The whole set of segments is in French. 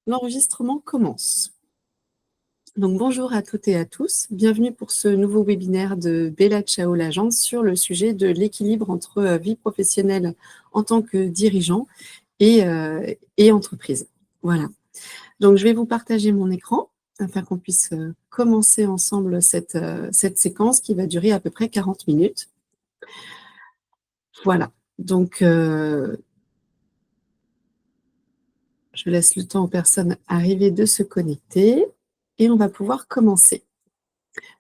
L'enregistrement commence. Donc bonjour à toutes et à tous, bienvenue pour ce nouveau webinaire de Bella Ciao l'agence sur le sujet de l'équilibre entre vie professionnelle en tant que dirigeant et entreprise. Voilà, donc je vais vous partager mon écran afin qu'on puisse commencer ensemble cette séquence qui va durer à peu près 40 minutes. Voilà, donc je laisse le temps aux personnes arrivées de se connecter et on va pouvoir commencer.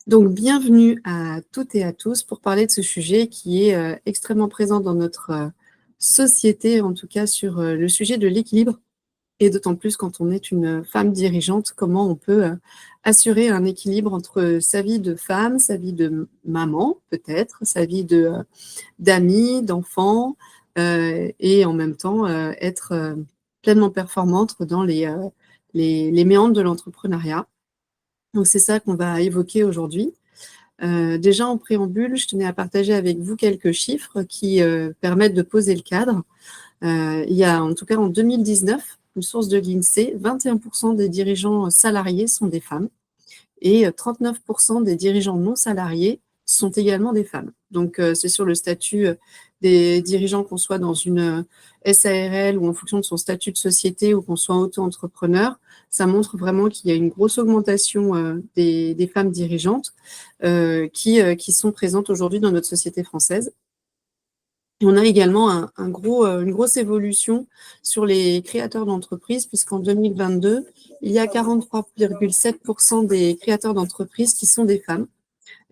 Donc, bienvenue à toutes et à tous pour parler de ce sujet qui est extrêmement présent dans notre société, en tout cas sur le sujet de l'équilibre, et d'autant plus quand on est une femme dirigeante, comment on peut assurer un équilibre entre sa vie de femme, sa vie de maman peut-être, sa vie d'amis, d'enfants, et en même temps être pleinement performante dans les méandres de l'entrepreneuriat. Donc, c'est ça qu'on va évoquer aujourd'hui. Déjà, en préambule, je tenais à partager avec vous quelques chiffres qui permettent de poser le cadre. Il y a, en tout cas, en 2019, une source de l'INSEE, 21% des dirigeants salariés sont des femmes et 39% des dirigeants non salariés sont également des femmes. Donc, c'est sur le statut des dirigeants, qu'on soit dans une SARL ou en fonction de son statut de société ou qu'on soit auto-entrepreneur, ça montre vraiment qu'il y a une grosse augmentation des femmes dirigeantes qui sont présentes aujourd'hui dans notre société française. On a également une grosse évolution sur les créateurs d'entreprises, puisqu'en 2022, il y a 43,7% des créateurs d'entreprises qui sont des femmes.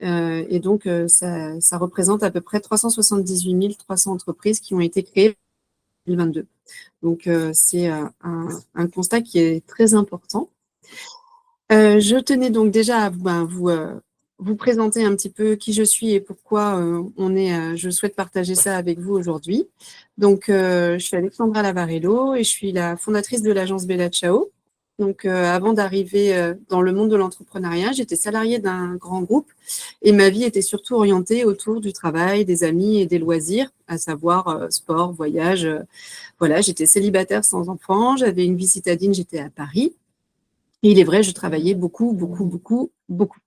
Et donc, ça représente à peu près 378 300 entreprises qui ont été créées en 2022. Donc, c'est un constat qui est très important. Je tenais donc déjà à vous présenter un petit peu qui je suis et pourquoi je souhaite partager ça avec vous aujourd'hui. Donc, je suis Alexandra Lavarello et je suis la fondatrice de l'agence Bella Ciao. Donc, avant d'arriver dans le monde de l'entrepreneuriat, j'étais salariée d'un grand groupe et ma vie était surtout orientée autour du travail, des amis et des loisirs, à savoir sport, voyage. Voilà, j'étais célibataire sans enfant, j'avais une vie citadine, j'étais à Paris. Et il est vrai, je travaillais beaucoup, beaucoup, beaucoup, beaucoup.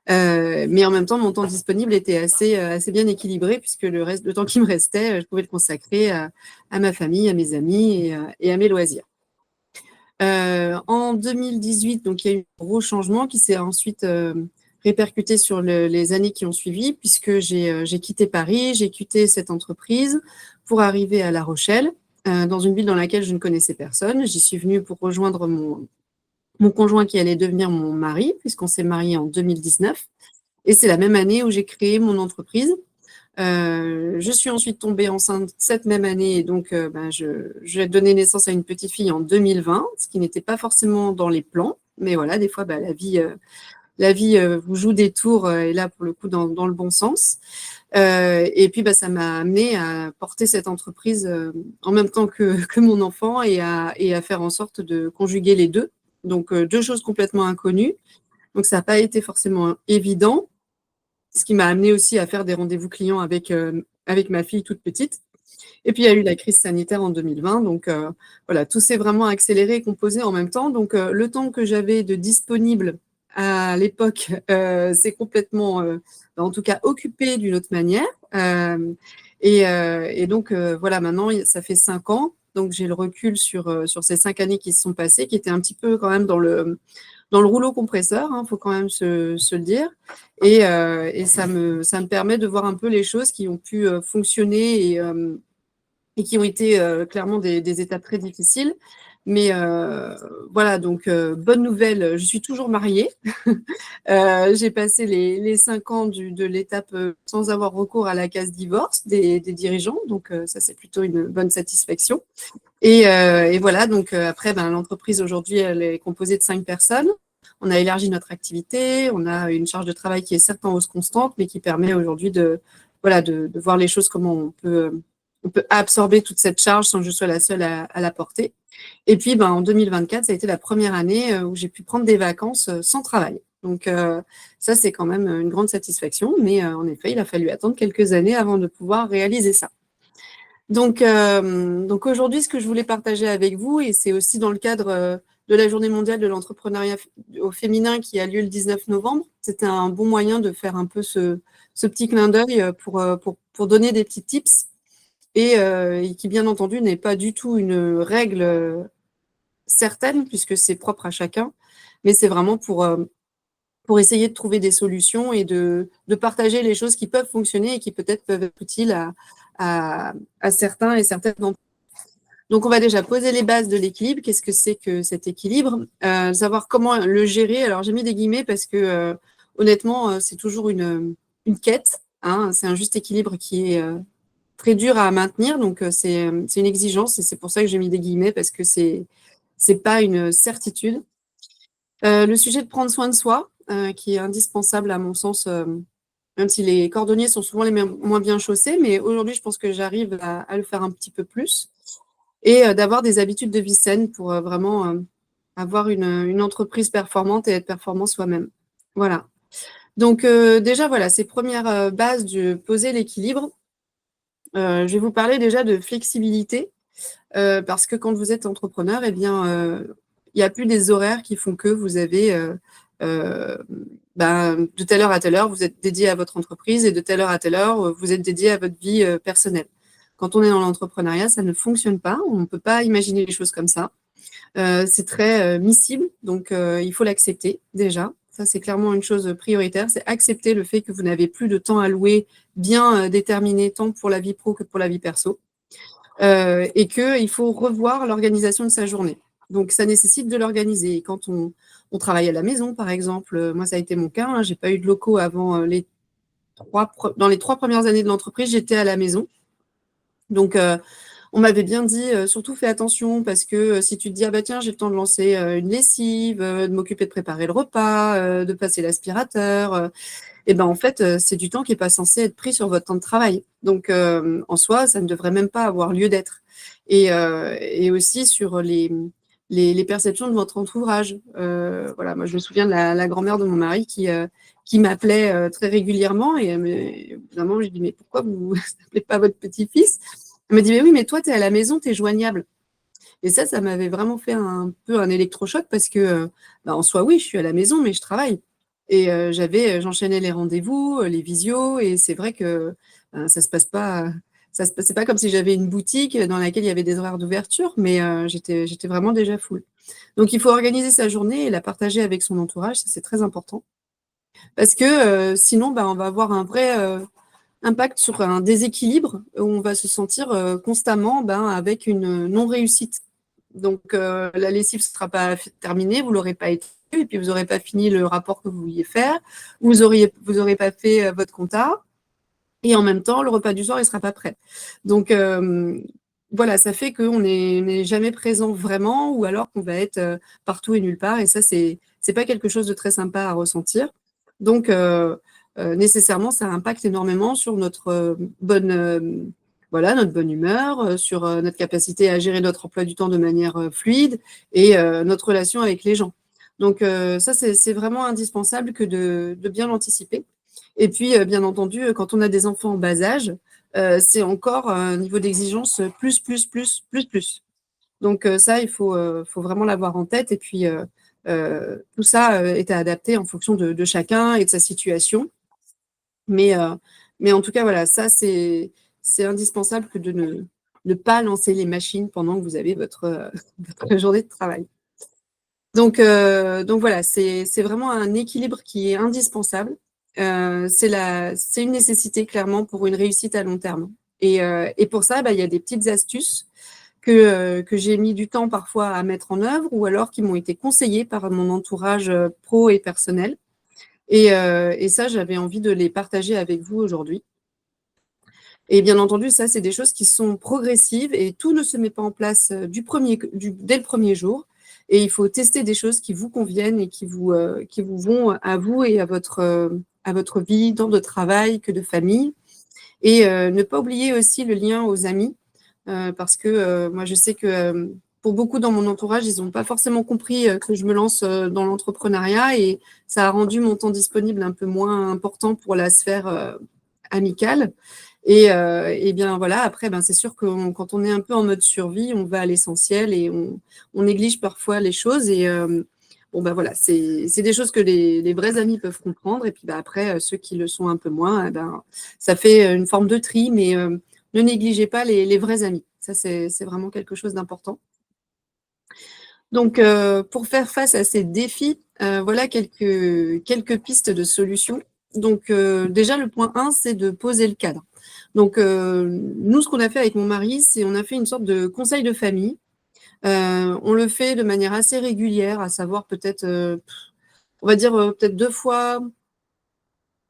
Mais en même temps, mon temps disponible était assez bien équilibré puisque le temps qui me restait, je pouvais le consacrer à ma famille, à mes amis et à mes loisirs. En 2018, donc, il y a eu un gros changement qui s'est ensuite répercuté sur les années qui ont suivi, puisque j'ai quitté Paris, j'ai quitté cette entreprise pour arriver à La Rochelle, dans une ville dans laquelle je ne connaissais personne. J'y suis venue pour rejoindre mon conjoint qui allait devenir mon mari, puisqu'on s'est mariés en 2019. Et c'est la même année où j'ai créé mon entreprise. Je suis ensuite tombée enceinte cette même année et donc j'ai donné naissance à une petite fille en 2020, ce qui n'était pas forcément dans les plans. Mais voilà, des fois, la vie vous joue des tours et là, pour le coup, dans le bon sens. Et puis, ça m'a amené à porter cette entreprise en même temps que mon enfant et à faire en sorte de conjuguer les deux. Donc, deux choses complètement inconnues. Donc, ça n'a pas été forcément évident, ce qui m'a amené aussi à faire des rendez-vous clients avec ma fille toute petite. Et puis, il y a eu la crise sanitaire en 2020. Donc, voilà, tout s'est vraiment accéléré et composé en même temps. Donc, le temps que j'avais de disponible à l'époque, c'est complètement, en tout cas, occupé d'une autre manière. Et donc, voilà, maintenant, ça fait 5 ans. Donc, j'ai le recul sur ces 5 années qui se sont passées, qui étaient un petit peu quand même dans le rouleau compresseur, faut quand même se le dire. Et ça me permet de voir un peu les choses qui ont pu fonctionner et qui ont été clairement des étapes très difficiles. Mais voilà, donc bonne nouvelle, je suis toujours mariée. J'ai passé les 5 ans de l'étape sans avoir recours à la case divorce des dirigeants. Donc ça, c'est plutôt une bonne satisfaction. Et voilà, donc après, l'entreprise aujourd'hui, elle est composée de 5 personnes. On a élargi notre activité, on a une charge de travail qui est certes en hausse constante, mais qui permet aujourd'hui de voir les choses, comment on peut absorber toute cette charge sans que je sois la seule à la porter. Et puis, en 2024, ça a été la première année où j'ai pu prendre des vacances sans travail. Donc, ça, c'est quand même une grande satisfaction. Mais en effet, il a fallu attendre quelques années avant de pouvoir réaliser ça. Donc aujourd'hui, ce que je voulais partager avec vous, et c'est aussi dans le cadre de la Journée mondiale de l'entrepreneuriat au féminin qui a lieu le 19 novembre. C'était un bon moyen de faire un peu ce petit clin d'œil pour donner des petits tips et qui, bien entendu, n'est pas du tout une règle certaine puisque c'est propre à chacun, mais c'est vraiment pour essayer de trouver des solutions et de partager les choses qui peuvent fonctionner et qui peut-être peuvent être utiles à certains et certaines d'entre eux. Donc, on va déjà poser les bases de l'équilibre. Qu'est-ce que c'est que cet équilibre? Savoir comment le gérer. Alors, j'ai mis des guillemets parce que, honnêtement, c'est toujours une quête, hein. C'est un juste équilibre qui est très dur à maintenir. Donc, c'est une exigence et c'est pour ça que j'ai mis des guillemets parce que c'est pas une certitude. Le sujet de prendre soin de soi, qui est indispensable à mon sens, même si les cordonniers sont souvent les moins bien chaussés, mais aujourd'hui, je pense que j'arrive à le faire un petit peu plus et d'avoir des habitudes de vie saines pour vraiment avoir une entreprise performante et être performant soi-même. Voilà. Donc déjà, voilà, ces premières bases de poser l'équilibre. Je vais vous parler déjà de flexibilité parce que quand vous êtes entrepreneur, eh bien, il n'y a plus des horaires qui font que vous avez de telle heure à telle heure, vous êtes dédié à votre entreprise et de telle heure à telle heure, vous êtes dédié à votre vie personnelle. Quand on est dans l'entrepreneuriat, ça ne fonctionne pas. On ne peut pas imaginer les choses comme ça. C'est très miscible, donc il faut l'accepter déjà. Ça, c'est clairement une chose prioritaire. C'est accepter le fait que vous n'avez plus de temps alloué bien déterminé, tant pour la vie pro que pour la vie perso. Et qu'il faut revoir l'organisation de sa journée. Donc, ça nécessite de l'organiser. Et quand on travaille à la maison, par exemple, moi, ça a été mon cas, hein, je n'ai pas eu de locaux avant dans les 3 premières années de l'entreprise, j'étais à la maison. Donc, on m'avait bien dit, surtout fais attention parce que si tu te dis, ah bah tiens, j'ai le temps de lancer une lessive, de m'occuper de préparer le repas, de passer l'aspirateur, et ben en fait, c'est du temps qui n'est pas censé être pris sur votre temps de travail. Donc, en soi, ça ne devrait même pas avoir lieu d'être. Et aussi sur les perceptions de votre entourage. Voilà, moi, je me souviens de la grand-mère de mon mari qui m'appelait très régulièrement et évidemment, je lui dis, mais pourquoi vous n'appelez pas votre petit-fils? Elle me dit, mais oui, mais toi, tu es à la maison, tu es joignable. Et ça m'avait vraiment fait un peu un électrochoc parce que, en soi, oui, je suis à la maison, mais je travaille. Et j'enchaînais les rendez-vous, les visios, et c'est vrai que ça se passait pas comme si j'avais une boutique dans laquelle il y avait des horaires d'ouverture, mais j'étais vraiment déjà full. Donc, il faut organiser sa journée et la partager avec son entourage, ça c'est très important. Parce que sinon, on va avoir un vrai impact sur un déséquilibre où on va se sentir constamment avec une non-réussite. Donc, la lessive ne sera pas terminée, vous ne l'aurez pas été, et puis vous n'aurez pas fini le rapport que vous vouliez faire, vous n'aurez pas fait votre compta, et en même temps, le repas du soir, il ne sera pas prêt. Donc, voilà, ça fait qu'on n'est jamais présent vraiment, ou alors qu'on va être partout et nulle part, et ça, c'est pas quelque chose de très sympa à ressentir. Donc, nécessairement, ça impacte énormément sur notre notre bonne humeur, sur notre capacité à gérer notre emploi du temps de manière fluide et notre relation avec les gens. Donc, ça, c'est vraiment indispensable que de bien l'anticiper. Et puis, bien entendu, quand on a des enfants en bas âge, c'est encore un niveau d'exigence plus. Donc, ça, il faut vraiment l'avoir en tête. Et puis, tout ça est à adapter en fonction de chacun et de sa situation. Mais en tout cas, voilà, ça, c'est indispensable que de ne pas lancer les machines pendant que vous avez votre journée de travail. Donc voilà, c'est vraiment un équilibre qui est indispensable. C'est une nécessité, clairement, pour une réussite à long terme. Et pour ça, il y a des petites astuces que j'ai mis du temps parfois à mettre en œuvre ou alors qui m'ont été conseillées par mon entourage pro et personnel. Et ça, j'avais envie de les partager avec vous aujourd'hui. Et bien entendu, ça, c'est des choses qui sont progressives et tout ne se met pas en place dès le premier jour. Et il faut tester des choses qui vous conviennent et qui vous vont à vous et à votre vie, tant de travail que de famille. Et ne pas oublier aussi le lien aux amis, parce que moi, je sais que pour beaucoup dans mon entourage, ils n'ont pas forcément compris que je me lance dans l'entrepreneuriat et ça a rendu mon temps disponible un peu moins important pour la sphère amicale. Et bien voilà, après, c'est sûr que quand on est un peu en mode survie, on va à l'essentiel et on néglige parfois les choses. Et bon, voilà, c'est des choses que les vrais amis peuvent comprendre. Et puis après, ceux qui le sont un peu moins, ça fait une forme de tri, mais ne négligez pas les vrais amis. Ça, c'est vraiment quelque chose d'important. Donc, pour faire face à ces défis, voilà quelques pistes de solutions. Donc, déjà, le point 1, c'est de poser le cadre. Donc, nous, ce qu'on a fait avec mon mari, c'est on a fait une sorte de conseil de famille. On le fait de manière assez régulière, à savoir peut-être, on va dire, peut-être 2 fois,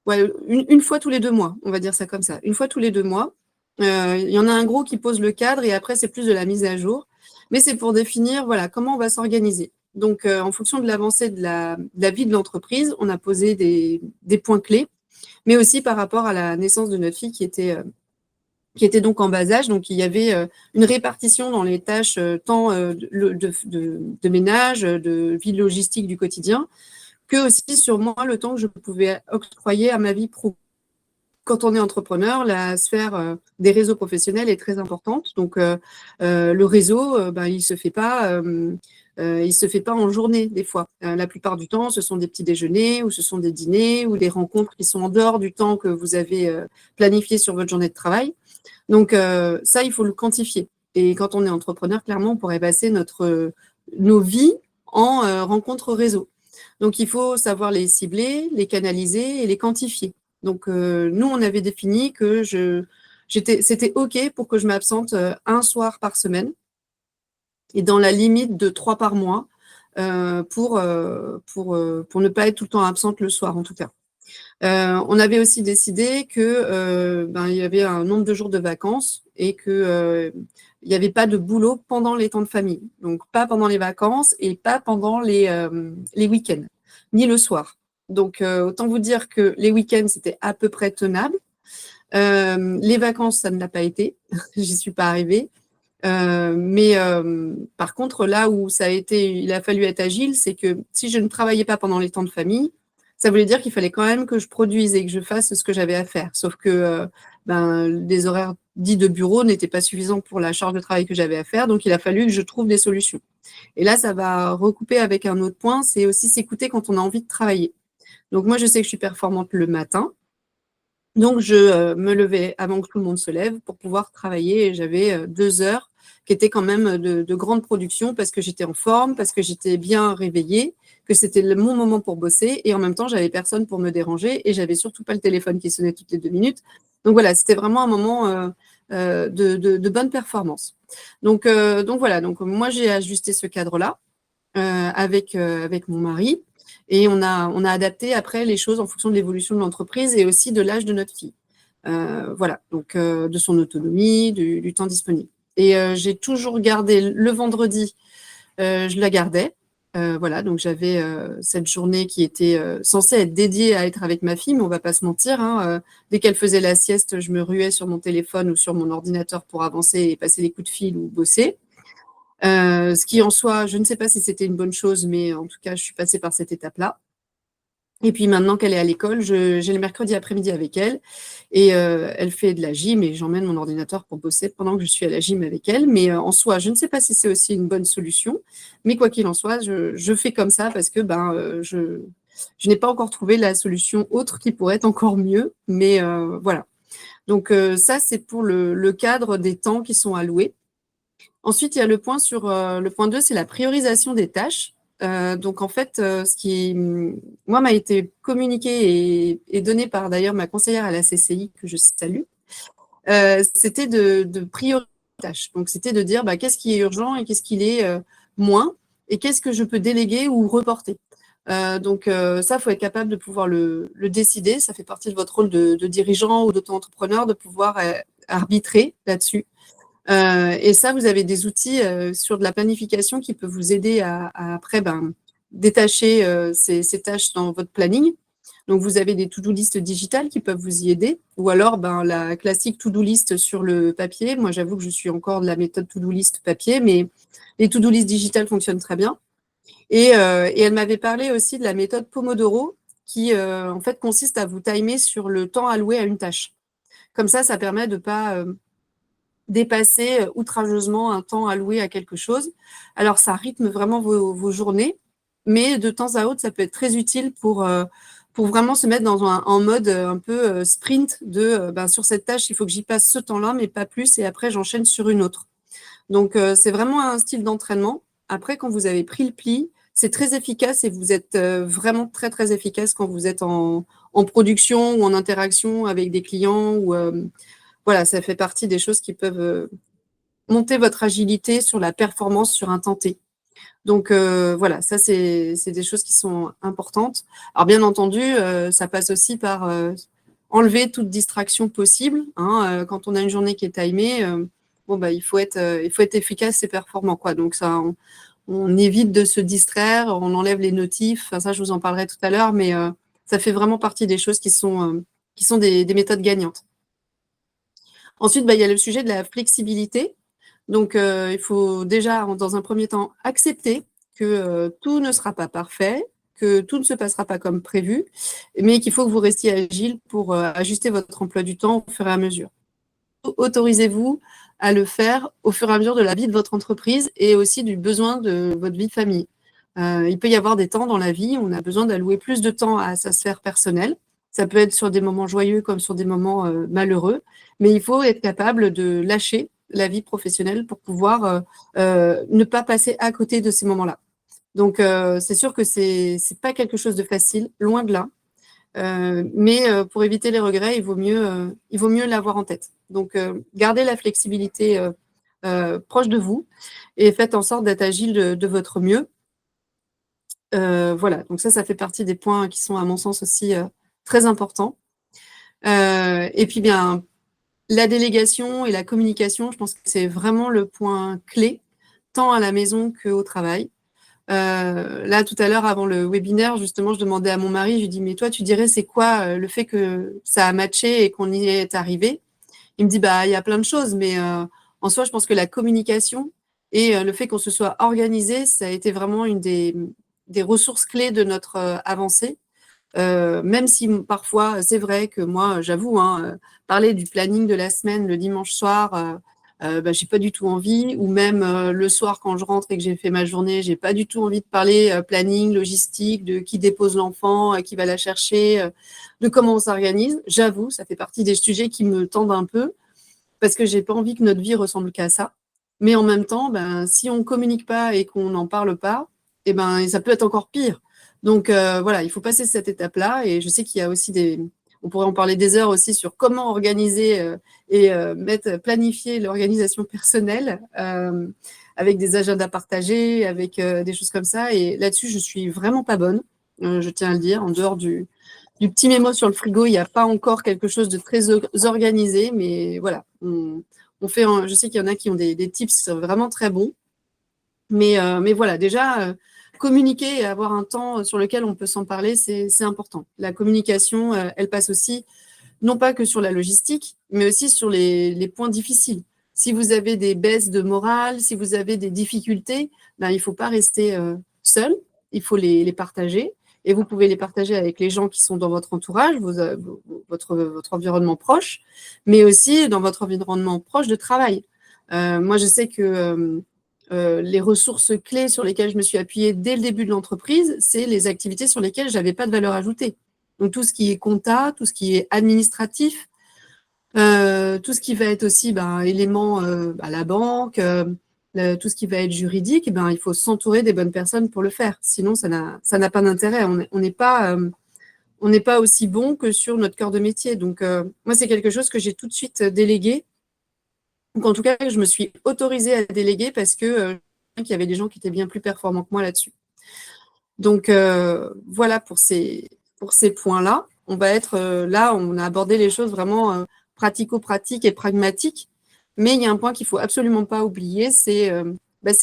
ouais, une fois tous les 2 mois, on va dire ça comme ça. Une fois tous les 2 mois. Il y en a un gros qui pose le cadre et après, c'est plus de la mise à jour. Mais c'est pour définir, voilà, comment on va s'organiser. Donc, en fonction de l'avancée de la vie de l'entreprise, on a posé des points clés, mais aussi par rapport à la naissance de notre fille qui était donc en bas âge. Donc, il y avait une répartition dans les tâches, tant de ménage, de vie logistique du quotidien, que aussi sur moi, le temps que je pouvais octroyer à ma vie pro. Quand on est entrepreneur, la sphère des réseaux professionnels est très importante. Donc, le réseau, il se fait pas en journée des fois. La plupart du temps, ce sont des petits déjeuners ou ce sont des dîners ou des rencontres qui sont en dehors du temps que vous avez planifié sur votre journée de travail. Donc, ça, il faut le quantifier. Et quand on est entrepreneur, clairement, on pourrait passer nos vies en rencontres réseau. Donc, il faut savoir les cibler, les canaliser et les quantifier. Donc, nous, on avait défini que c'était OK pour que je m'absente un soir par semaine et dans la limite de 3 par mois pour ne pas être tout le temps absente le soir, en tout cas. On avait aussi décidé que il y avait un nombre de jours de vacances et que il n'y avait pas de boulot pendant les temps de famille. Donc, pas pendant les vacances et pas pendant les week-ends, ni le soir. Donc, autant vous dire que les week-ends, c'était à peu près tenable. Les vacances, ça ne l'a pas été. J'y suis pas arrivée. Mais par contre, là où il a fallu être agile, c'est que si je ne travaillais pas pendant les temps de famille, ça voulait dire qu'il fallait quand même que je produise et que je fasse ce que j'avais à faire. Sauf que les horaires dits de bureau n'étaient pas suffisants pour la charge de travail que j'avais à faire, donc il a fallu que je trouve des solutions. Et là, ça va recouper avec un autre point, c'est aussi s'écouter quand on a envie de travailler. Donc moi, je sais que je suis performante le matin, donc je me levais avant que tout le monde se lève pour pouvoir travailler et j'avais 2 heures qui étaient quand même de grande production parce que j'étais en forme, parce que j'étais bien réveillée, que c'était mon moment pour bosser et en même temps, j'avais personne pour me déranger et j'avais surtout pas le téléphone qui sonnait toutes les 2 minutes. Donc voilà, c'était vraiment un moment de bonne performance. Donc voilà, donc moi j'ai ajusté ce cadre-là avec mon mari et on a adapté après les choses en fonction de l'évolution de l'entreprise et aussi de l'âge de notre fille. Voilà, donc de son autonomie, du temps disponible. Et j'ai toujours gardé le vendredi, je la gardais. Voilà, donc j'avais cette journée qui était censée être dédiée à être avec ma fille, mais on va pas se mentir, hein, dès qu'elle faisait la sieste, je me ruais sur mon téléphone ou sur mon ordinateur pour avancer et passer des coups de fil ou bosser. Ce qui en soi, je ne sais pas si c'était une bonne chose, mais en tout cas, je suis passée par cette étape-là. Et puis maintenant qu'elle est à l'école, j'ai le mercredi après-midi avec elle et elle fait de la gym et j'emmène mon ordinateur pour bosser pendant que je suis à la gym avec elle. Mais en soi, je ne sais pas si c'est aussi une bonne solution, mais quoi qu'il en soit, je fais comme ça parce que je n'ai pas encore trouvé la solution autre qui pourrait être encore mieux. Mais voilà. Donc ça, c'est pour le cadre des temps qui sont alloués. Ensuite, il y a le point 2, c'est la priorisation des tâches. Donc en fait, ce qui, moi, m'a été communiqué et donné par d'ailleurs ma conseillère à la CCI, que je salue, c'était de prioriser les tâches. Donc c'était de dire qu'est-ce qui est urgent et qu'est-ce qui l'est moins et qu'est-ce que je peux déléguer ou reporter. Donc ça, il faut être capable de pouvoir le décider. Ça fait partie de votre rôle de dirigeant ou d'auto-entrepreneur de pouvoir arbitrer là-dessus. Et ça, vous avez des outils sur de la planification qui peuvent vous aider à après détacher ces tâches dans votre planning. Donc, vous avez des to-do list digitales qui peuvent vous y aider, ou alors la classique to-do list sur le papier. Moi, j'avoue que je suis encore de la méthode to-do list papier, mais les to-do list digitales fonctionnent très bien. Et elle m'avait parlé aussi de la méthode Pomodoro, qui en fait consiste à vous timer sur le temps alloué à une tâche. Comme ça permet de ne pas dépasser outrageusement un temps alloué à quelque chose. Alors, ça rythme vraiment vos journées, mais de temps à autre, ça peut être très utile pour vraiment se mettre en mode un peu sprint de sur cette tâche, il faut que j'y passe ce temps-là, mais pas plus, et après, j'enchaîne sur une autre. Donc, c'est vraiment un style d'entraînement. Après, quand vous avez pris le pli, c'est très efficace et vous êtes vraiment très, très efficace quand vous êtes en production ou en interaction avec des clients. Voilà, ça fait partie des choses qui peuvent monter votre agilité sur la performance sur un temps T. Donc, voilà, ça, c'est des choses qui sont importantes. Alors, bien entendu, ça passe aussi par enlever toute distraction possible. Hein, quand on a une journée qui est timée, il faut être efficace et performant, quoi. Donc, ça, on évite de se distraire, on enlève les notifs. Enfin, ça, je vous en parlerai tout à l'heure, mais ça fait vraiment partie des choses qui sont des méthodes gagnantes. Ensuite, il y a le sujet de la flexibilité. Donc, il faut déjà, dans un premier temps, accepter que tout ne sera pas parfait, que tout ne se passera pas comme prévu, mais qu'il faut que vous restiez agile pour ajuster votre emploi du temps au fur et à mesure. Autorisez-vous à le faire au fur et à mesure de la vie de votre entreprise et aussi du besoin de votre vie de famille. Il peut y avoir des temps dans la vie où on a besoin d'allouer plus de temps à sa sphère personnelle. Ça peut être sur des moments joyeux comme sur des moments malheureux, mais il faut être capable de lâcher la vie professionnelle pour pouvoir ne pas passer à côté de ces moments-là. Donc, c'est sûr que c'est pas quelque chose de facile, loin de là. Mais pour éviter les regrets, il vaut mieux l'avoir en tête. Donc, gardez la flexibilité proche de vous et faites en sorte d'être agile de votre mieux. Voilà, donc ça fait partie des points qui sont, à mon sens, aussi très importants. Et puis, bien, la délégation et la communication, je pense que c'est vraiment le point clé, tant à la maison qu'au travail. Là, tout à l'heure, avant le webinaire, justement, je demandais à mon mari, je lui dis, mais toi, tu dirais, c'est quoi le fait que ça a matché et qu'on y est arrivé? Il me dit, il y a plein de choses, mais en soi, je pense que la communication et le fait qu'on se soit organisé, ça a été vraiment une des ressources clés de notre avancée. Même si parfois, c'est vrai que moi, j'avoue, parler du planning de la semaine le dimanche soir, j'ai pas du tout envie, ou même le soir quand je rentre et que j'ai fait ma journée, j'ai pas du tout envie de parler planning, logistique, de qui dépose l'enfant, qui va la chercher, de comment on s'organise. J'avoue, ça fait partie des sujets qui me tendent un peu, parce que j'ai pas envie que notre vie ressemble qu'à ça. Mais en même temps, si on communique pas et qu'on n'en parle pas, ça peut être encore pire. Donc voilà, il faut passer cette étape-là. Et je sais qu'il y a aussi on pourrait en parler des heures aussi sur comment organiser et planifier l'organisation personnelle avec des agendas partagés, avec des choses comme ça. Et là-dessus, je suis vraiment pas bonne, je tiens à le dire. En dehors du petit mémo sur le frigo, il n'y a pas encore quelque chose de très organisé, mais voilà, on fait. Je sais qu'il y en a qui ont des tips vraiment très bons, mais voilà, déjà communiquer et avoir un temps sur lequel on peut s'en parler, c'est important. La communication, elle passe aussi non pas que sur la logistique, mais aussi sur les points difficiles. Si vous avez des baisses de morale, si vous avez des difficultés, il ne faut pas rester seul, il faut les partager. Et vous pouvez les partager avec les gens qui sont dans votre entourage, votre environnement proche, mais aussi dans votre environnement proche de travail. Moi, je sais que les ressources clés sur lesquelles je me suis appuyée dès le début de l'entreprise, c'est les activités sur lesquelles je n'avais pas de valeur ajoutée. Donc, tout ce qui est compta, tout ce qui est administratif, tout ce qui va être aussi élément la banque, tout ce qui va être juridique, il faut s'entourer des bonnes personnes pour le faire. Sinon, ça n'a pas d'intérêt. On n'est pas aussi bon que sur notre cœur de métier. Donc, moi, c'est quelque chose que j'ai tout de suite délégué. Donc, en tout cas, je me suis autorisée à déléguer parce que qu'il y avait des gens qui étaient bien plus performants que moi là-dessus. Donc, voilà pour ces points-là. On va être là, on a abordé les choses vraiment pratico-pratiques et pragmatiques. Mais il y a un point qu'il ne faut absolument pas oublier, c'est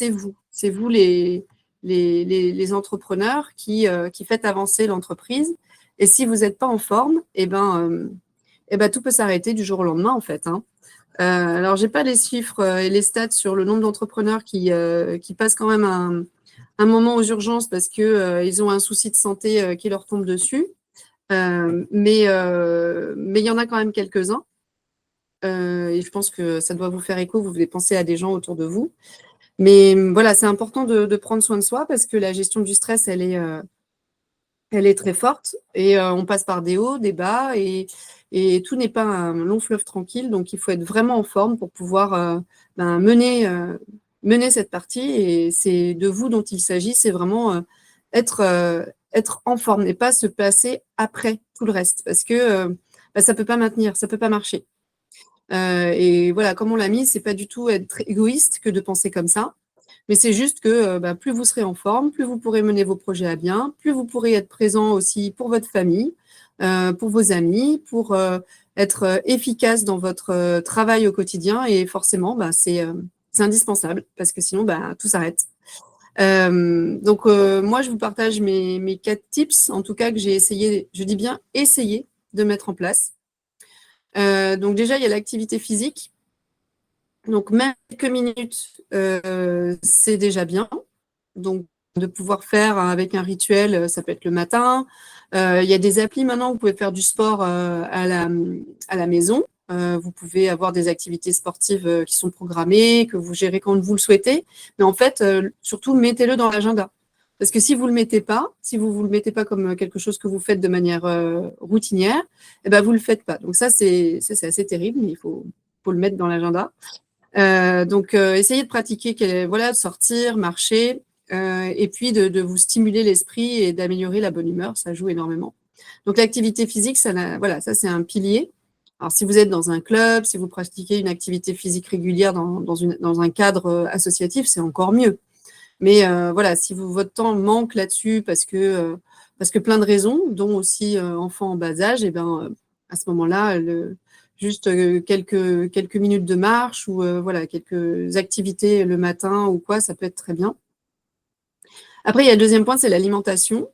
vous. C'est vous les entrepreneurs qui faites avancer l'entreprise. Et si vous n'êtes pas en forme, tout peut s'arrêter du jour au lendemain, en fait. Alors, je n'ai pas les chiffres et les stats sur le nombre d'entrepreneurs qui passent quand même un moment aux urgences parce qu'ils ont un souci de santé qui leur tombe dessus. Mais il y en a quand même quelques-uns. et je pense que ça doit vous faire écho, vous devez penser à des gens autour de vous. Mais voilà, c'est important de prendre soin de soi parce que la gestion du stress, elle est très forte et on passe par des hauts, des bas et tout n'est pas un long fleuve tranquille. Donc, il faut être vraiment en forme pour pouvoir mener cette partie. Et c'est de vous dont il s'agit, c'est vraiment être, être en forme et pas se placer après tout le reste parce que ça peut pas maintenir, ça peut pas marcher. Et voilà, comme on l'a mis, c'est pas du tout être égoïste que de penser comme ça. Mais c'est juste que plus vous serez en forme, plus vous pourrez mener vos projets à bien, plus vous pourrez être présent aussi pour votre famille, pour vos amis, pour être efficace dans votre travail au quotidien. Et forcément, c'est indispensable parce que sinon, tout s'arrête. Moi, je vous partage mes 4 tips, en tout cas que j'ai essayé, je dis bien essayer de mettre en place. Donc déjà, il y a l'activité physique. Donc, même quelques minutes, c'est déjà bien. Donc, de pouvoir faire avec un rituel, ça peut être le matin. Il y a des applis maintenant, vous pouvez faire du sport à la maison. Vous pouvez avoir des activités sportives qui sont programmées, que vous gérez quand vous le souhaitez. Mais en fait, surtout, mettez-le dans l'agenda. Parce que si vous ne le mettez pas, si vous ne le mettez pas comme quelque chose que vous faites de manière routinière, vous ne le faites pas. Donc ça, c'est assez terrible, mais il faut le mettre dans l'agenda. Essayez de pratiquer, voilà, de sortir, marcher, et puis de vous stimuler l'esprit et d'améliorer la bonne humeur, ça joue énormément. Donc l'activité physique, voilà, ça c'est un pilier. Alors si vous êtes dans un club, si vous pratiquez une activité physique régulière dans un cadre associatif, c'est encore mieux. Mais voilà, si votre temps manque là-dessus parce que plein de raisons, dont aussi enfants en bas âge, à ce moment-là, juste quelques minutes de marche ou voilà, quelques activités le matin ou quoi, ça peut être très bien. Après, il y a le deuxième point, c'est l'alimentation.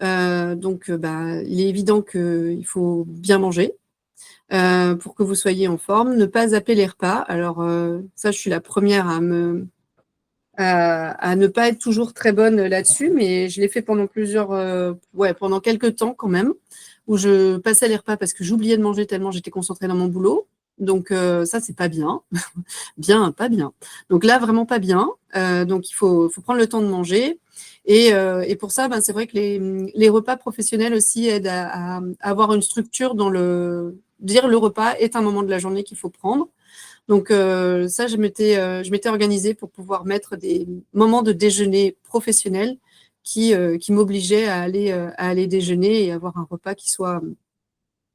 Il est évident qu'il faut bien manger pour que vous soyez en forme. Ne pas zapper les repas. Alors, ça, je suis la première à ne pas être toujours très bonne là-dessus, mais je l'ai fait pendant pendant quelques temps quand même, où je passais les repas parce que j'oubliais de manger tellement j'étais concentrée dans mon boulot. Donc ça, c'est pas bien. Bien, pas bien. Donc là, vraiment pas bien. Donc il faut prendre le temps de manger. Et pour ça, c'est vrai que les repas professionnels aussi aident à avoir une structure dans dire le repas est un moment de la journée qu'il faut prendre. Donc ça, je m'étais organisée pour pouvoir mettre des moments de déjeuner professionnels qui m'obligeaient à aller déjeuner et avoir un repas qui soit.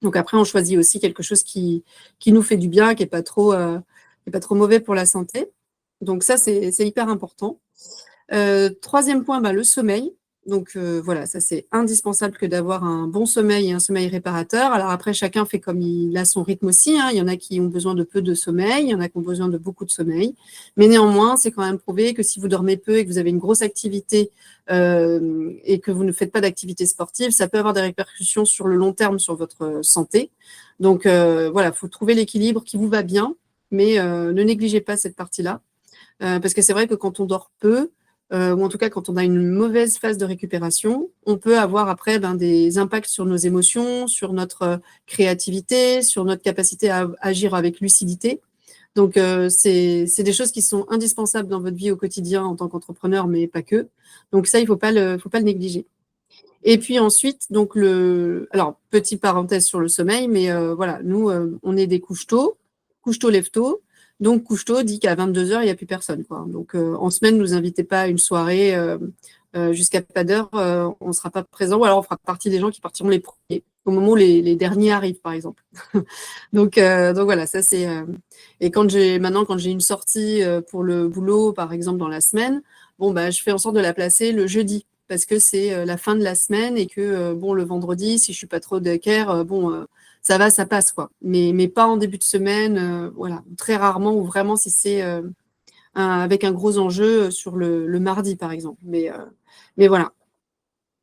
Donc après, on choisit aussi quelque chose qui nous fait du bien, qui n'est pas trop mauvais pour la santé. Donc ça, c'est hyper important. Troisième point, le sommeil. Donc voilà, ça c'est indispensable que d'avoir un bon sommeil et un sommeil réparateur. Alors après, chacun fait comme il a son rythme aussi, hein. Il y en a qui ont besoin de peu de sommeil, il y en a qui ont besoin de beaucoup de sommeil. Mais néanmoins, c'est quand même prouvé que si vous dormez peu et que vous avez une grosse activité et que vous ne faites pas d'activité sportive, ça peut avoir des répercussions sur le long terme sur votre santé. Donc voilà, il faut trouver l'équilibre qui vous va bien, mais ne négligez pas cette partie-là. Parce que c'est vrai que quand on dort peu, ou en tout cas quand on a une mauvaise phase de récupération, on peut avoir après des impacts sur nos émotions, sur notre créativité, sur notre capacité à agir avec lucidité. Donc c'est des choses qui sont indispensables dans votre vie au quotidien en tant qu'entrepreneur, mais pas que. Donc ça, il faut pas le négliger. Et puis ensuite, donc alors petite parenthèse sur le sommeil, mais voilà, nous on est des couche tôt, lève tôt. Donc couche tôt dit qu'à 22h, il n'y a plus personne, quoi. Donc en semaine, ne nous invitez pas à une soirée jusqu'à pas d'heure, on ne sera pas présent, ou alors on fera partie des gens qui partiront les premiers, au moment où les derniers arrivent, par exemple. Donc voilà, ça c'est. Et quand j'ai une sortie pour le boulot, par exemple dans la semaine, je fais en sorte de la placer le jeudi parce que c'est la fin de la semaine et que le vendredi, si je suis pas trop d'équerre, ça va, ça passe quoi. Mais pas en début de semaine, voilà, très rarement ou vraiment si c'est avec un gros enjeu sur le mardi par exemple. Mais voilà.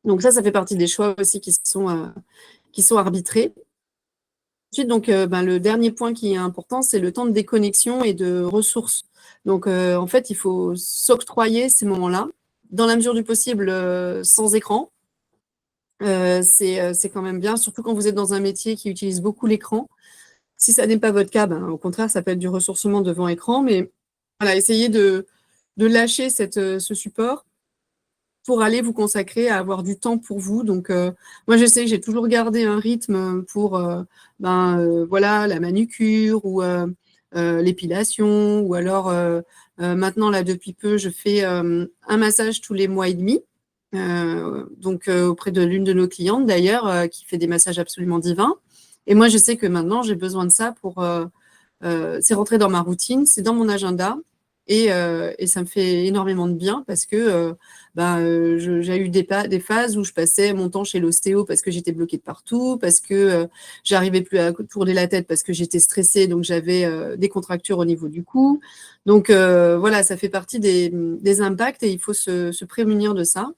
Donc ça fait partie des choix aussi qui sont arbitrés. Ensuite, donc, le dernier point qui est important, c'est le temps de déconnexion et de ressources. Donc, en fait, il faut s'octroyer ces moments-là, dans la mesure du possible, sans écran. C'est quand même bien, surtout quand vous êtes dans un métier qui utilise beaucoup l'écran. Si ça n'est pas votre cas, ben, au contraire, ça peut être du ressourcement devant écran, mais voilà, essayez de lâcher ce support pour aller vous consacrer à avoir du temps pour vous. Donc, moi, je sais que j'ai toujours gardé un rythme pour voilà, la manucure ou l'épilation, ou alors maintenant, là, depuis peu, je fais un massage tous les mois et demi. Donc, auprès de l'une de nos clientes d'ailleurs, qui fait des massages absolument divins. Et moi, je sais que maintenant, j'ai besoin de ça pour c'est rentré dans ma routine, c'est dans mon agenda, et ça me fait énormément de bien parce que j'ai eu des phases où je passais mon temps chez l'ostéo parce que j'étais bloquée de partout, parce que j'arrivais plus à tourner la tête parce que j'étais stressée, donc j'avais des contractures au niveau du cou. Donc voilà, ça fait partie des impacts et il faut se prémunir de ça.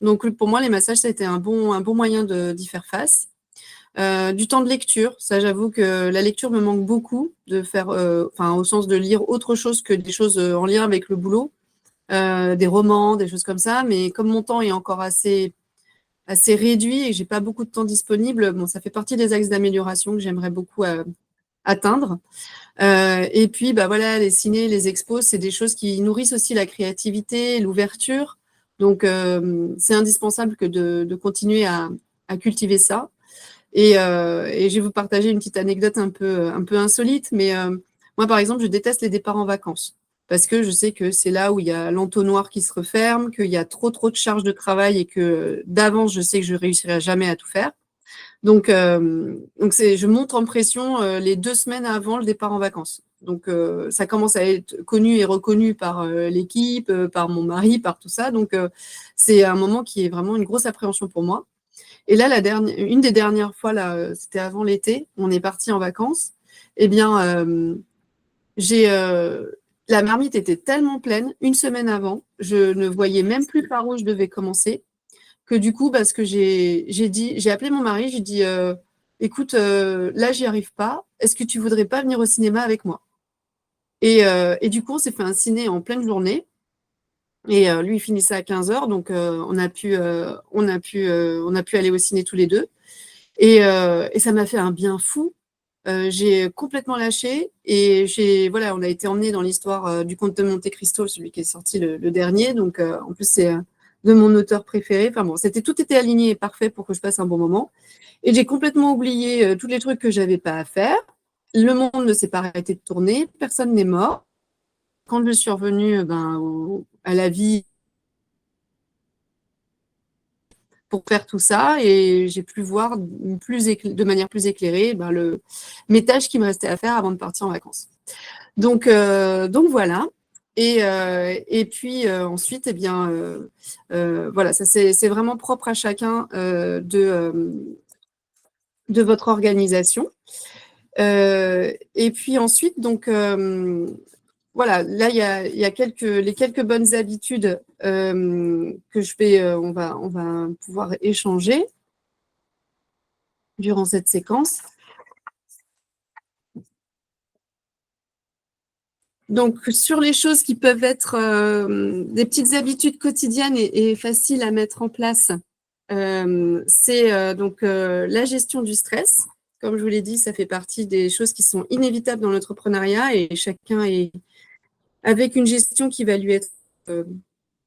Donc pour moi, les massages, ça a été un bon moyen d'y faire face. Du temps de lecture, ça j'avoue que la lecture me manque beaucoup, de faire, au sens de lire autre chose que des choses en lien avec le boulot, des romans, des choses comme ça. Mais comme mon temps est encore assez réduit et que j'ai pas beaucoup de temps disponible, bon, ça fait partie des axes d'amélioration que j'aimerais beaucoup atteindre. Et puis, bah voilà, les ciné, les expos, c'est des choses qui nourrissent aussi la créativité, l'ouverture. Donc, c'est indispensable que de continuer à cultiver ça. Et je vais vous partager une petite anecdote un peu insolite, mais moi, par exemple, je déteste les départs en vacances parce que je sais que c'est là où il y a l'entonnoir qui se referme, qu'il y a trop de charges de travail et que d'avance, je sais que je réussirai jamais à tout faire. Donc je monte en pression les 2 semaines avant le départ en vacances. Donc, ça commence à être connu et reconnu par l'équipe, par mon mari, par tout ça. Donc, c'est un moment qui est vraiment une grosse appréhension pour moi. Et là, une des dernières fois, là, c'était avant l'été, on est parti en vacances. Eh bien, j'ai la marmite était tellement pleine, une semaine avant, je ne voyais même plus par où je devais commencer, que du coup, parce que j'ai appelé mon mari, j'ai dit, écoute, là, j'y arrive pas. Est-ce que tu voudrais pas venir au cinéma avec moi? Et du coup, on s'est fait un ciné en pleine journée. Et lui, il finissait à 15h, donc on a pu aller au ciné tous les deux. Et ça m'a fait un bien fou. J'ai complètement lâché et voilà, on a été emmenés dans l'histoire du Comte de Monte-Cristo, celui qui est sorti le dernier. Donc, en plus, c'est de mon auteur préféré. Enfin bon, tout était aligné et parfait pour que je passe un bon moment. Et j'ai complètement oublié tous les trucs que j'avais pas à faire. Le monde ne s'est pas arrêté de tourner, personne n'est mort. Quand je suis revenue à la vie pour faire tout ça, et j'ai pu voir de manière plus éclairée mes tâches qui me restaient à faire avant de partir en vacances. Donc voilà. Et puis ensuite, eh bien, voilà, ça c'est vraiment propre à chacun de votre organisation. Et puis ensuite, donc voilà, là il y a les quelques bonnes habitudes que on va pouvoir échanger durant cette séquence. Donc, sur les choses qui peuvent être des petites habitudes quotidiennes et faciles à mettre en place, c'est donc la gestion du stress. Comme je vous l'ai dit, ça fait partie des choses qui sont inévitables dans l'entrepreneuriat, et chacun est avec une gestion qui va lui être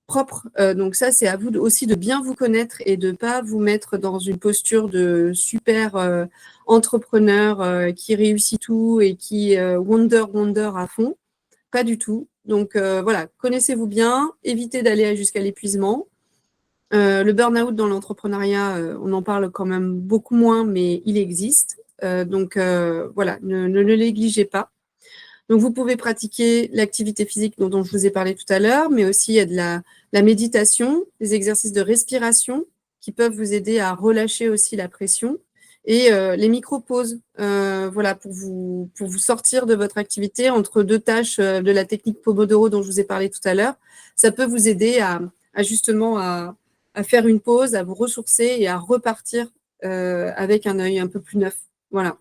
propre. Donc ça, c'est à vous aussi de bien vous connaître et de ne pas vous mettre dans une posture de super entrepreneur qui réussit tout et qui wonder à fond. Pas du tout. Donc voilà, connaissez-vous bien, évitez d'aller jusqu'à l'épuisement. Le burn-out dans l'entrepreneuriat, on en parle quand même beaucoup moins, mais il existe. Donc voilà, ne le négligez pas. Donc vous pouvez pratiquer l'activité physique dont je vous ai parlé tout à l'heure, mais aussi il y a de la méditation, des exercices de respiration qui peuvent vous aider à relâcher aussi la pression, et les micro-pauses, voilà, pour vous sortir de votre activité entre deux tâches de la technique Pomodoro dont je vous ai parlé tout à l'heure. Ça peut vous aider justement à faire une pause, à vous ressourcer et à repartir avec un œil un peu plus neuf. Voilà.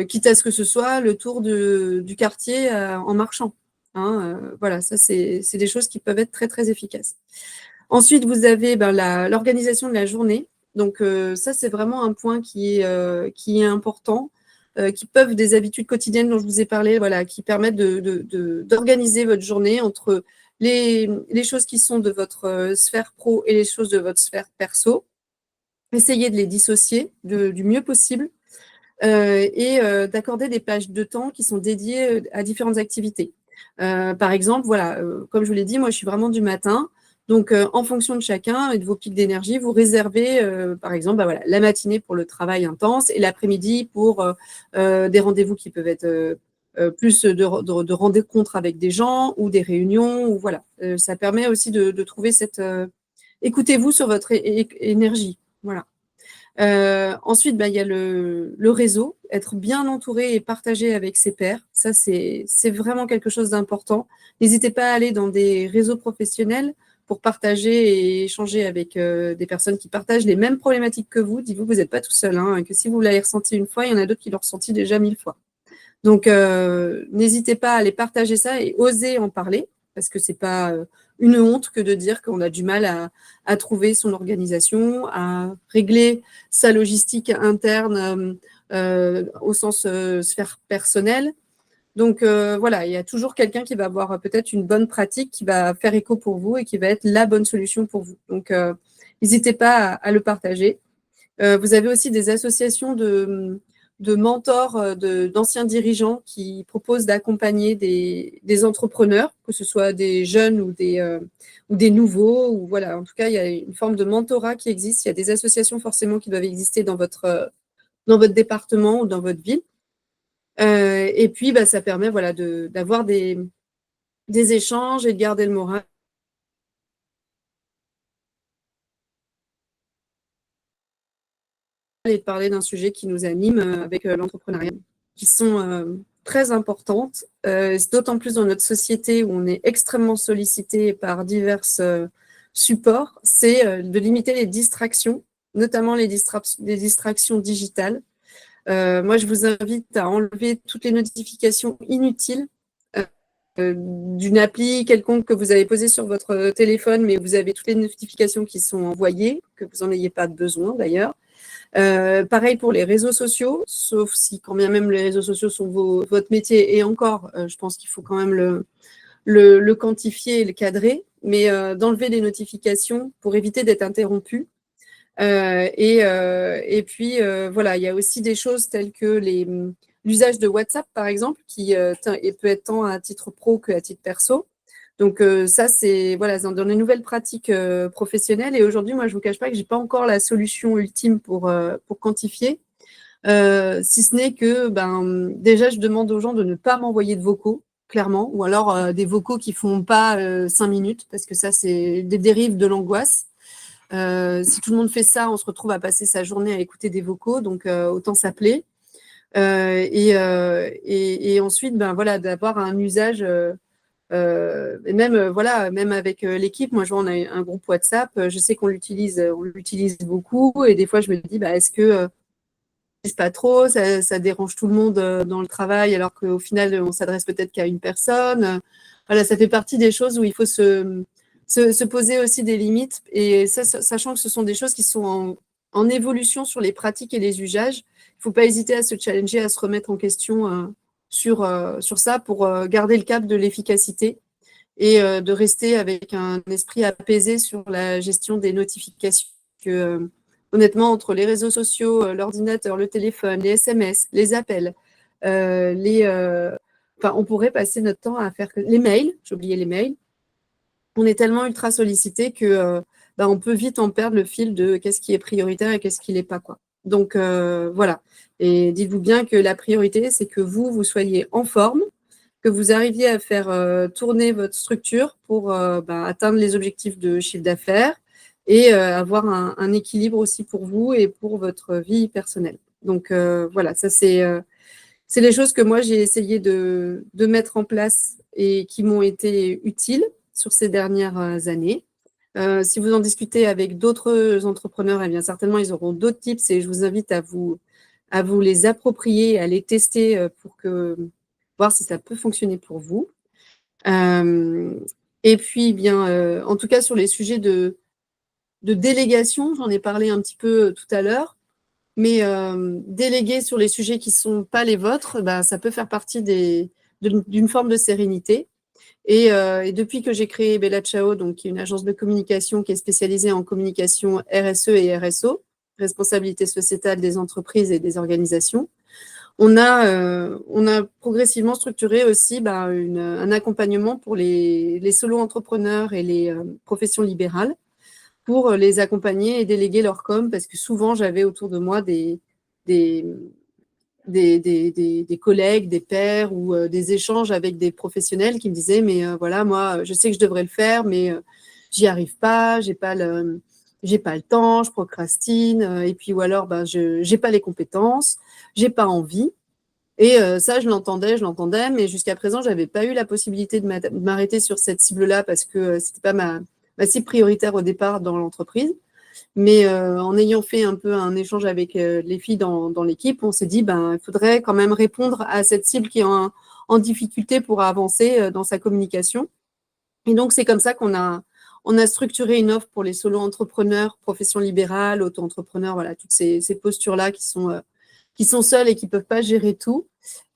Quitte à ce que ce soit le tour du quartier en marchant. Hein, voilà, ça c'est des choses qui peuvent être très très efficaces. Ensuite, vous avez l'organisation de la journée. Donc ça, c'est vraiment un point qui est important. qui peuvent des habitudes quotidiennes dont je vous ai parlé, voilà, qui permettent d'organiser votre journée entre les choses qui sont de votre sphère pro et les choses de votre sphère perso. Essayez de les dissocier du mieux possible et d'accorder des plages de temps qui sont dédiées à différentes activités. Par exemple, voilà, comme je vous l'ai dit, moi, je suis vraiment du matin. Donc, en fonction de chacun et de vos pics d'énergie, vous réservez, par exemple, bah, voilà, la matinée pour le travail intense et l'après-midi pour des rendez-vous qui peuvent être plus de rencontres avec des gens ou des réunions. Ou voilà, ça permet aussi de trouver cette... écoutez-vous sur votre énergie. Voilà. Ensuite, bah, il y a le réseau, être bien entouré et partagé avec ses pairs. Ça, c'est vraiment quelque chose d'important. N'hésitez pas à aller dans des réseaux professionnels pour partager et échanger avec des personnes qui partagent les mêmes problématiques que vous. Dites-vous que vous n'êtes pas tout seul, hein, que si vous l'avez ressenti une fois, il y en a d'autres qui l'ont ressenti déjà 1000 fois. Donc, n'hésitez pas à aller partager ça et oser en parler, parce que ce n'est pas une honte que de dire qu'on a du mal à trouver son organisation, à régler sa logistique interne au sens sphère personnelle. Donc, voilà, il y a toujours quelqu'un qui va avoir peut-être une bonne pratique, qui va faire écho pour vous et qui va être la bonne solution pour vous. Donc, n'hésitez pas à le partager. Vous avez aussi des associations de mentors, d'anciens dirigeants qui proposent d'accompagner des entrepreneurs, que ce soit des jeunes ou des nouveaux. Ou voilà. En tout cas, il y a une forme de mentorat qui existe. Il y a des associations forcément qui doivent exister dans votre département ou dans votre ville. Et puis, bah, ça permet voilà, d'avoir des échanges et de garder le moral. Et de parler d'un sujet qui nous anime avec l'entrepreneuriat, qui sont très importantes, d'autant plus dans notre société où on est extrêmement sollicité par divers supports, c'est de limiter les distractions, notamment les distractions digitales. Moi, je vous invite à enlever toutes les notifications inutiles d'une appli quelconque que vous avez posée sur votre téléphone, mais vous avez toutes les notifications qui sont envoyées, que vous n'en ayez pas besoin d'ailleurs. Pareil pour les réseaux sociaux, sauf si quand bien même les réseaux sociaux sont votre métier, et encore, je pense qu'il faut quand même le quantifier et le cadrer, mais d'enlever les notifications pour éviter d'être interrompu. Et puis, voilà, il y a aussi des choses telles que l'usage de WhatsApp, par exemple, qui peut être tant à titre pro qu'à titre perso. Donc, ça, c'est voilà, dans les nouvelles pratiques professionnelles. Et aujourd'hui, moi, je ne vous cache pas que je n'ai pas encore la solution ultime pour quantifier, si ce n'est que déjà, je demande aux gens de ne pas m'envoyer de vocaux, clairement, ou alors des vocaux qui ne font pas 5 minutes, parce que ça, c'est des dérives de l'angoisse. Si tout le monde fait ça, on se retrouve à passer sa journée à écouter des vocaux, donc autant s'appeler. Et ensuite, voilà, d'avoir un usage, et même, voilà, même avec l'équipe, moi, je vois, on a un groupe WhatsApp, je sais qu'on l'utilise beaucoup, et des fois, je me dis, est-ce que c'est pas trop, ça dérange tout le monde dans le travail, alors qu'au final, on s'adresse peut-être qu'à une personne. Voilà, ça fait partie des choses où il faut se poser aussi des limites, et ça, sachant que ce sont des choses qui sont en évolution sur les pratiques et les usages. Il ne faut pas hésiter à se challenger, à se remettre en question sur ça pour garder le cap de l'efficacité et de rester avec un esprit apaisé sur la gestion des notifications. Honnêtement, entre les réseaux sociaux, l'ordinateur, le téléphone, les SMS, les appels, on pourrait passer notre temps à faire les mails. J'ai oublié les mails. On est tellement ultra sollicité que on peut vite en perdre le fil de qu'est-ce qui est prioritaire et qu'est-ce qui l'est pas, quoi. Donc voilà. Et dites-vous bien que la priorité, c'est que vous soyez en forme, que vous arriviez à faire tourner votre structure pour atteindre les objectifs de chiffre d'affaires et avoir un équilibre aussi pour vous et pour votre vie personnelle. Donc voilà, ça c'est les choses que moi j'ai essayé de mettre en place et qui m'ont été utiles sur ces dernières années. Si vous en discutez avec d'autres entrepreneurs, eh bien certainement ils auront d'autres tips, et je vous invite à vous les approprier, à les tester pour voir si ça peut fonctionner pour vous. Et puis, bien, en tout cas, sur les sujets de délégation, j'en ai parlé un petit peu tout à l'heure. mais déléguer sur les sujets qui ne sont pas les vôtres, bah, ça peut faire partie d'une forme de sérénité. Et depuis que j'ai créé Bella Ciao, donc, qui est une agence de communication qui est spécialisée en communication RSE et RSO, responsabilité sociétale des entreprises et des organisations, on a progressivement structuré aussi un accompagnement pour les solo-entrepreneurs et les professions libérales pour les accompagner et déléguer leur com, parce que souvent, j'avais autour de moi des collègues, des pairs ou des échanges avec des professionnels qui me disaient, mais voilà, moi, je sais que je devrais le faire, mais j'y arrive pas, j'ai pas le temps, je procrastine, et puis ou alors je n'ai pas les compétences, j'ai pas envie. Et ça, je l'entendais, mais jusqu'à présent, je n'avais pas eu la possibilité de m'arrêter sur cette cible-là parce que ce n'était pas ma cible prioritaire au départ dans l'entreprise. Mais en ayant fait un peu un échange avec les filles dans l'équipe, on s'est dit il faudrait quand même répondre à cette cible qui est en difficulté pour avancer dans sa communication. Et donc, c'est comme ça on a structuré une offre pour les solo-entrepreneurs, profession libérale, auto-entrepreneurs, voilà, toutes ces postures-là qui sont seules et qui ne peuvent pas gérer tout.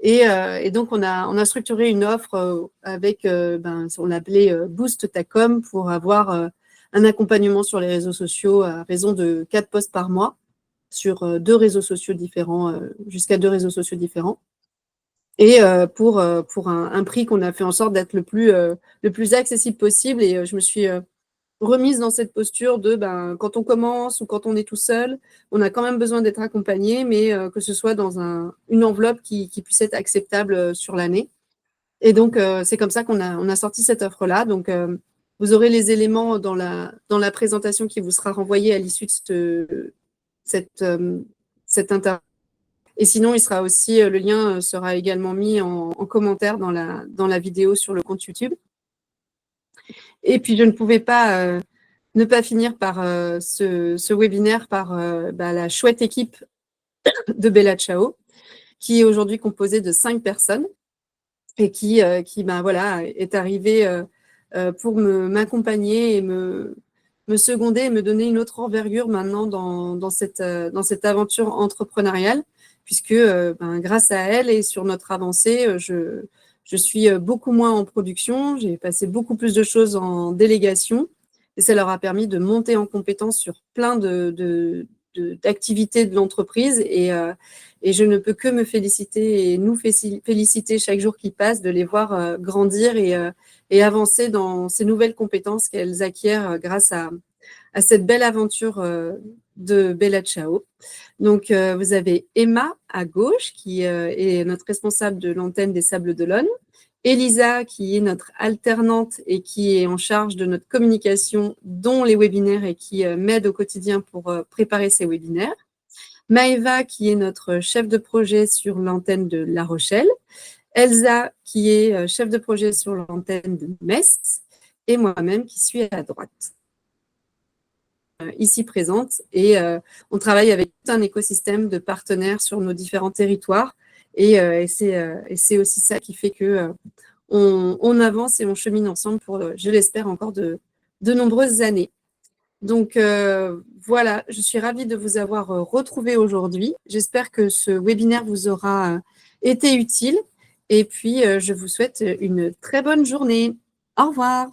Et donc, on a structuré une offre avec, on l'appelait Boost ta com, pour avoir un accompagnement sur les réseaux sociaux à raison de 4 posts par mois sur 2 réseaux sociaux différents, jusqu'à 2 réseaux sociaux différents. Et pour un prix qu'on a fait en sorte d'être le plus accessible possible. Et je me suis remise dans cette posture de quand on commence ou quand on est tout seul, on a quand même besoin d'être accompagné, mais que ce soit dans une enveloppe qui puisse être acceptable sur l'année. Et donc, c'est comme ça qu'on a sorti cette offre-là. Donc, vous aurez les éléments dans la présentation qui vous sera renvoyée à l'issue de cette interview. Et sinon, il sera aussi, le lien sera également mis en commentaire dans la vidéo sur le compte YouTube. Et puis, je ne pouvais pas ne pas finir par ce webinaire par la chouette équipe de Bella Ciao, qui est aujourd'hui composée de 5 personnes et qui voilà, est arrivée pour m'accompagner et me seconder et me donner une autre envergure maintenant dans cette aventure entrepreneuriale, puisque grâce à elle et sur notre avancée, je suis beaucoup moins en production, j'ai passé beaucoup plus de choses en délégation, et ça leur a permis de monter en compétence sur plein d'activités de l'entreprise. Et je ne peux que me féliciter et nous féliciter chaque jour qui passe de les voir grandir et avancer dans ces nouvelles compétences qu'elles acquièrent grâce à cette belle aventure de Bella Ciao. Donc, vous avez Emma à gauche, qui est notre responsable de l'antenne des Sables d'Olonne. Elisa, qui est notre alternante et qui est en charge de notre communication, dont les webinaires, et qui m'aide au quotidien pour préparer ces webinaires. Maëva, qui est notre chef de projet sur l'antenne de La Rochelle. Elsa, qui est chef de projet sur l'antenne de Metz. Et moi-même, qui suis à droite, ici présente. Et on travaille avec tout un écosystème de partenaires sur nos différents territoires. Et c'est aussi ça qui fait que on avance et on chemine ensemble pour, je l'espère, encore de nombreuses années. Donc, voilà, je suis ravie de vous avoir retrouvé aujourd'hui. J'espère que ce webinaire vous aura été utile. Et puis, je vous souhaite une très bonne journée. Au revoir.